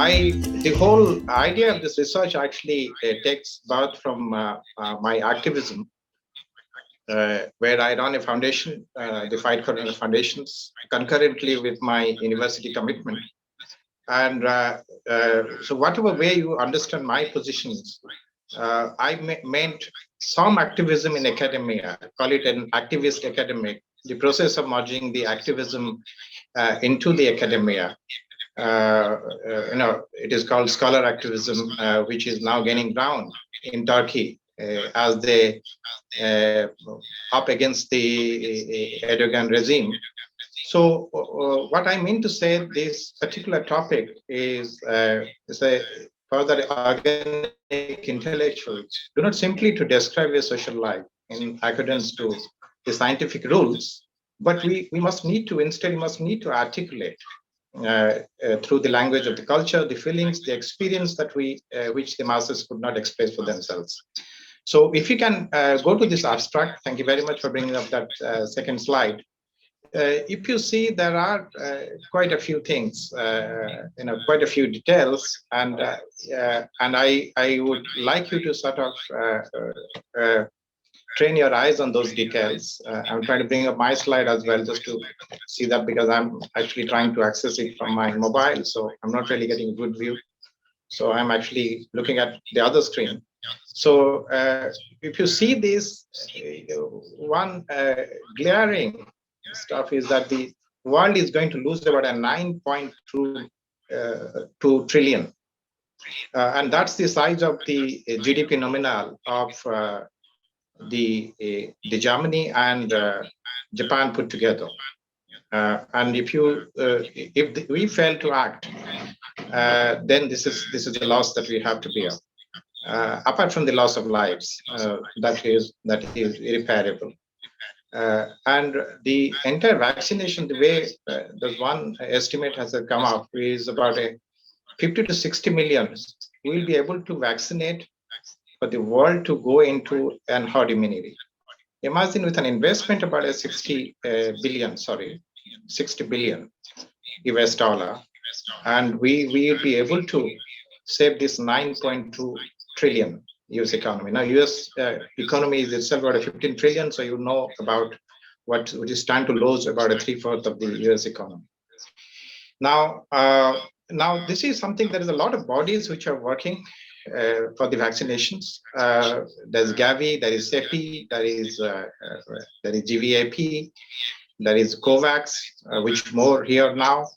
the whole idea of this research actually takes birth from my activism, where I run a foundation, the Fight Corona Foundations, concurrently with my university commitment. And so whatever way you understand my positions, I meant some activism in academia, call it an activist academic, the process of merging the activism into the academia. It is called scholar activism, which is now gaining ground in Turkey as they up against the Erdogan regime. So what I mean to say, this particular topic is a further organic intellectuals do not simply to describe a social life in accordance to the scientific rules, but we must need to articulate through the language of the culture, the feelings, the experience that which the masses could not express for themselves. So if you can go to this abstract, thank you very much for bringing up that second slide. If you see, there are quite a few things, quite a few details, and I would like you to sort of train your eyes on those details. I'm trying to bring up my slide as well, just to see that, because I'm actually trying to access it from my mobile, so I'm not really getting a good view. So I'm actually looking at the other screen. So if you see this, one glaring stuff is that the world is going to lose about a 9.2 trillion. And that's the size of the GDP nominal of the Germany and Japan put together. And if we fail to act, then this is the loss that we have to bear. Apart from the loss of lives, that is irreparable. And the entire vaccination, the way there's one estimate has come up, is about a 50 to 60 million will be able to vaccinate for the world to go into an herd immunity. Imagine with an investment about a 60 billion US dollar, and we will be able to save this 9.2 trillion US economy. Now, US economy is itself about a 15 trillion, so you know about what is stand to lose about a 3/4 of the US economy. Now, this is something, there is a lot of bodies which are working for the vaccinations. There's Gavi, there is CEPI, there is GVAP, there is COVAX, which more here now.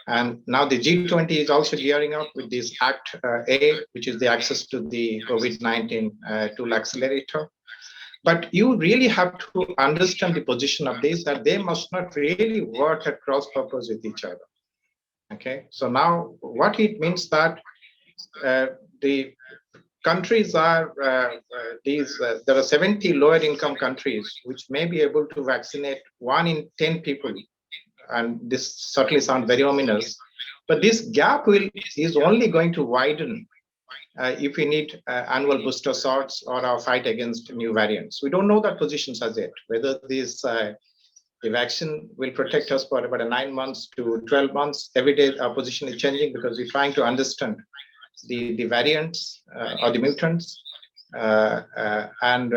And now the G20 is also gearing up with this Act A, which is the access to the COVID-19 tool accelerator. But you really have to understand the position of this, that they must not really work at cross purpose with each other. Okay, so now what it means that the countries are there are 70 lower income countries which may be able to vaccinate 1 in 10 people. And this certainly sounds very ominous, but this gap is only going to widen if we need annual booster shots or our fight against new variants. We don't know that positions as yet, whether the vaccine will protect us for about 9 months to 12 months. Every day our position is changing because we're trying to understand the variants or the mutants, and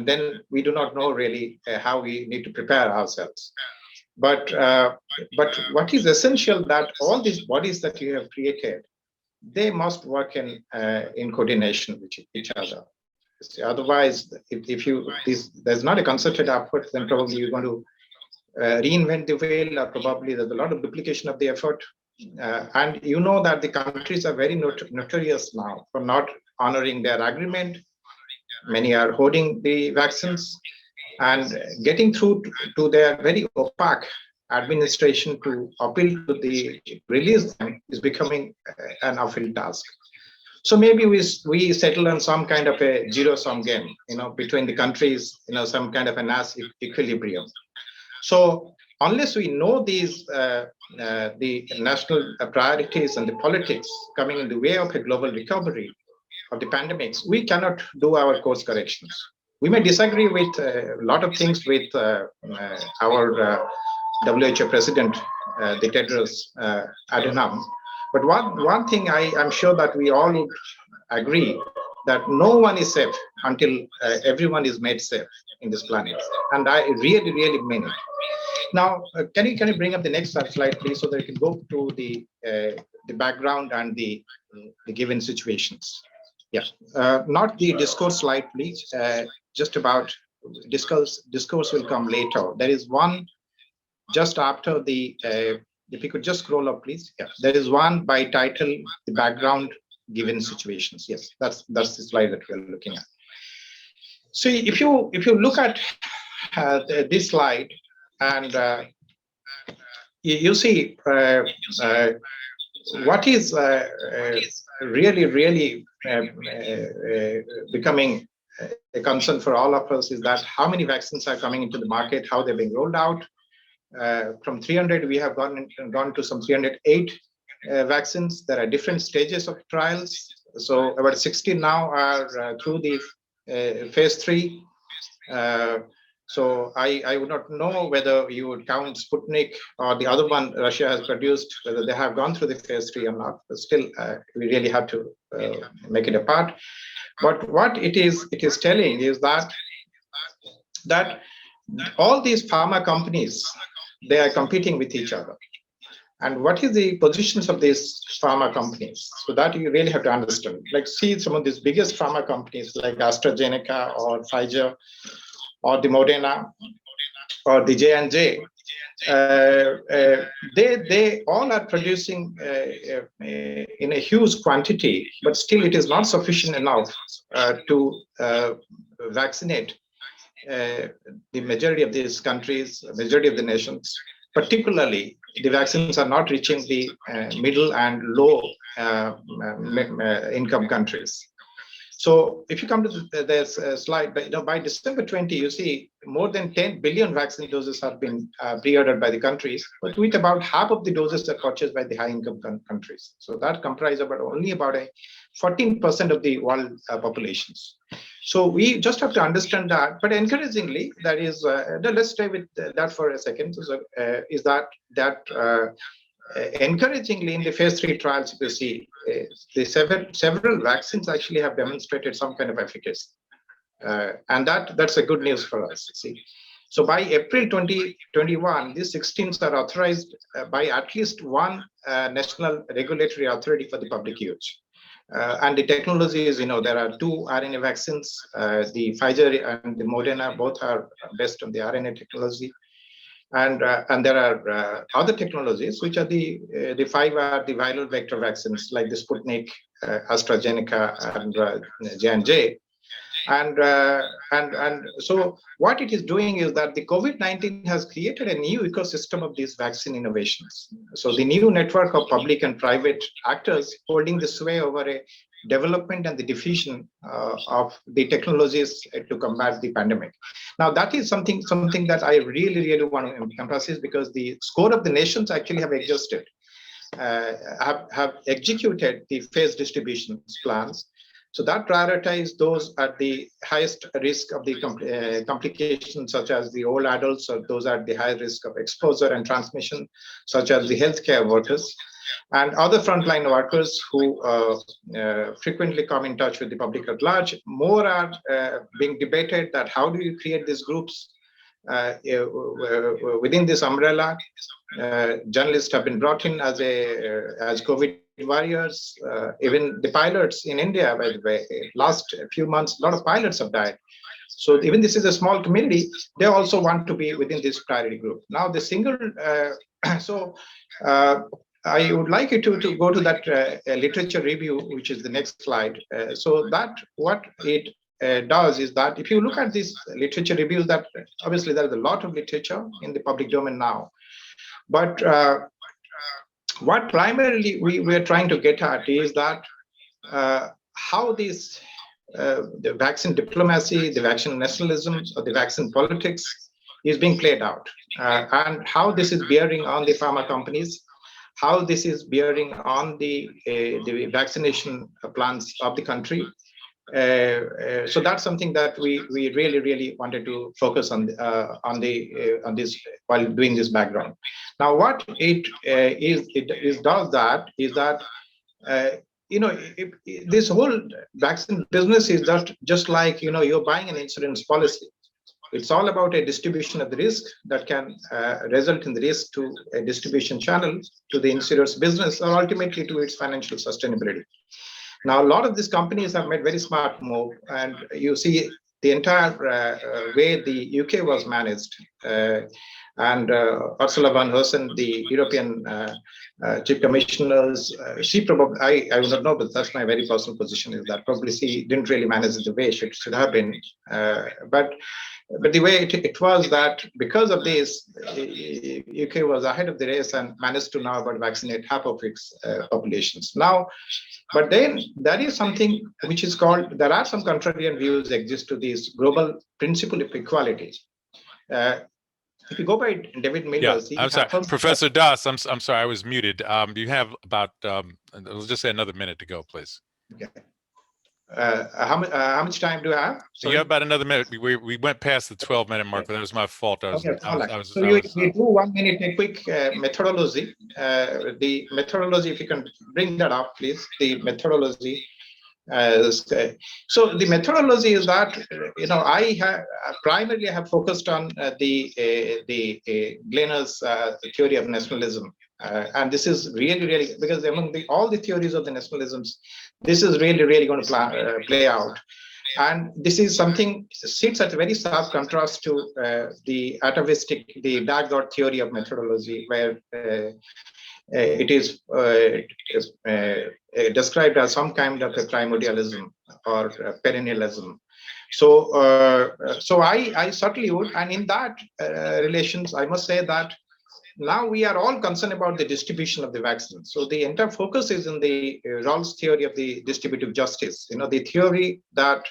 then we do not know really how we need to prepare ourselves. But what is essential, that all these bodies that you have created, they must work in coordination with each other. Otherwise, if there's not a concerted effort, then probably you're going to reinvent the wheel, or probably there's a lot of duplication of the effort. And you know that the countries are very notorious now for not honoring their agreement. Many are hoarding the vaccines, and getting through to their very opaque administration to appeal to the release them is becoming an uphill task. So maybe we settle on some kind of a zero-sum game, between the countries, some kind of a nice equilibrium. So unless we know these, the national priorities and the politics coming in the way of a global recovery of the pandemics, we cannot do our course corrections. We may disagree with a lot of things with our WHO president, the Tedros Adhanom, But one thing I'm sure that we all would agree, that no one is safe until everyone is made safe in this planet. And I really, really mean it. Now, can you bring up the next slide, please, so that you can go to the background and the given situations. Yeah, not the discourse slide, please. Just about discourse will come later. There is one just after the. If you could just scroll up, please. Yeah, there is one by title, the background given situations. Yes, that's the slide that we're looking at. So if you look at this slide, and you see what is really becoming a concern for all of us is that how many vaccines are coming into the market, how they're being rolled out. From 300, we have gone to some 308 vaccines. There are different stages of trials. So about 60 now are through the phase 3. So I would not know whether you would count Sputnik or the other one Russia has produced, whether they have gone through the phase 3 or not. But still, we really have to make it apart. But what it is telling is that all these pharma companies, they are competing with each other. And what is the positions of these pharma companies? So that you really have to understand. Like, see some of these biggest pharma companies like AstraZeneca or Pfizer or the Moderna or the J&J. They all are producing in a huge quantity, but still it is not sufficient enough to vaccinate the majority of these countries, majority of the nations. Particularly, the vaccines are not reaching the middle and low income countries. So if you come to this slide, by December 20, you see more than 10 billion vaccine doses have been pre-ordered by the countries, but with about half of the doses are purchased by the high-income countries. So that comprises only about a 14% of the world populations. So we just have to understand that. But encouragingly, that is, let's stay with that for a second. So, is that encouragingly in the phase 3 trials, you see the several vaccines actually have demonstrated some kind of efficacy, and that's a good news for us. See, so by April 2021, these 16s are authorized by at least one national regulatory authority for the public use. And the technology is, there are 2 RNA vaccines. The Pfizer and the Moderna both are based on the RNA technology. And there are other technologies, which are the 5 are the viral vector vaccines, like the Sputnik, AstraZeneca, and J&J. And so what it is doing is that the COVID-19 has created a new ecosystem of these vaccine innovations. So the new network of public and private actors holding the sway over a development and the diffusion of the technologies to combat the pandemic. Now, that is something that I really want to emphasize, because the score of the nations actually have adjusted, have executed the phase distribution plans. So that prioritize those at the highest risk of the complications, such as the old adults, or those at the high risk of exposure and transmission, such as the healthcare workers and other frontline workers who frequently come in touch with the public at large. More are being debated that how do you create these groups within this umbrella. Journalists have been brought in as COVID warriors. Even the pilots in India, by the way, last few months, a lot of pilots have died. So even this is a small community, they also want to be within this priority group. Now the single, I would like you to go to that literature review, which is the next slide. So that what it does is that if you look at this literature review, that obviously there is a lot of literature in the public domain now, but what primarily we are trying to get at is that how this the vaccine diplomacy, the vaccine nationalism, or the vaccine politics is being played out, and how this is bearing on the pharma companies, how this is bearing on the vaccination plans of the country, So that's something that we really wanted to focus on this while doing this background. Now, what it does that is that this whole vaccine business is just like you're buying an insurance policy. It's all about a distribution of the risk that can result in the risk to a distribution channel to the insurer's business or ultimately to its financial sustainability. Now, a lot of these companies have made very smart move, and you see the entire way the UK was managed. And Ursula von Hersen, the European chief commissioners, she probably, I do not know, but that's my very personal position, is that probably she didn't really manage it the way she should have been. But the way it was that because of this, UK was ahead of the race and managed to now about vaccinate half of its populations. Now, but then there is something which is called, there are some contrarian views exist to this global principle of equality. If you go by David Miller, I'm sorry, Professor Das, I'm sorry, I was muted. You have about, let's just say another minute to go, please. Okay. How much time do I have? So you have about another minute. We went past the 12-minute mark, but that was my fault. So we do 1 minute, a quick methodology. The methodology, if you can bring that up, please. The methodology. So the methodology is that I primarily have focused on the Glenner's theory of nationalism, and this is really because among all the theories of the nationalisms, this is really going to play out, and this is something sits at a very stark contrast to the atavistic, the Dagdort theory of methodology, where it is described as some kind of a primordialism or perennialism. So I certainly would, and in that relations, I must say that now we are all concerned about the distribution of the vaccine. So the entire focus is in the Rawls theory of the distributive justice. The theory that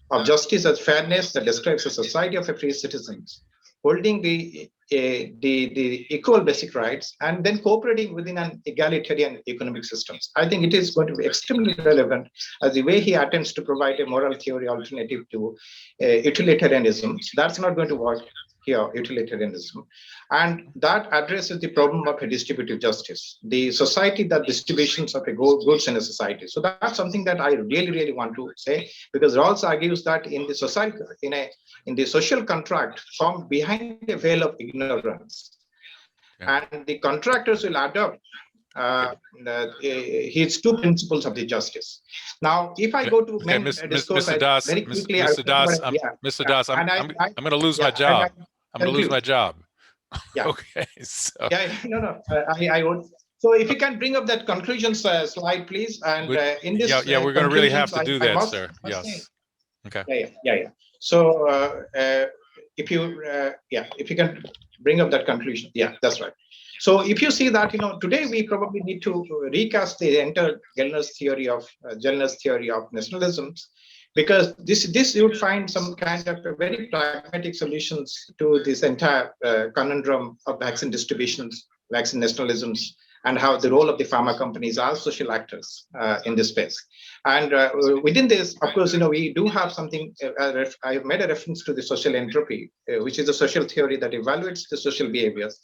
of justice as fairness that describes a society of free citizens holding the equal basic rights and then cooperating within an egalitarian economic systems. I think it is going to be extremely relevant as the way he attempts to provide a moral theory alternative to utilitarianism. So that's not going to work here, utilitarianism. And that addresses the problem of a distributive justice, the society that distributions of a goods in a society. So that's something that I really want to say, because Rawls argues that in the society, in the social contract formed behind a veil of ignorance, and the contractors will adopt his two principles of the justice. Now, if I go to Mr. Das, very quickly, Mr. Das, I'm going to lose my job. I'm going to lose my job. Yeah. Okay. So. Yeah. No. I would. So if you can bring up that conclusions slide, please. And in this, we're going to really have to do that, sir. Yes. Okay. Yeah. So if you can bring up that conclusion. Yeah, that's right. So if you see that, today we probably need to recast the entire Gellner's theory of nationalisms, because this you would find some kind of a very pragmatic solutions to this entire conundrum of vaccine distributions, vaccine nationalisms, and how the role of the pharma companies are social actors in this space. And within this, of course, we do have something, I made a reference to the social entropy, which is a social theory that evaluates the social behaviors,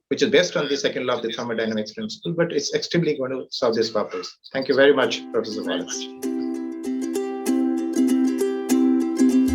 which is based on the second law of the thermodynamics principle, but it's extremely going to serve this purpose. Thank you very much, Professor Wallace.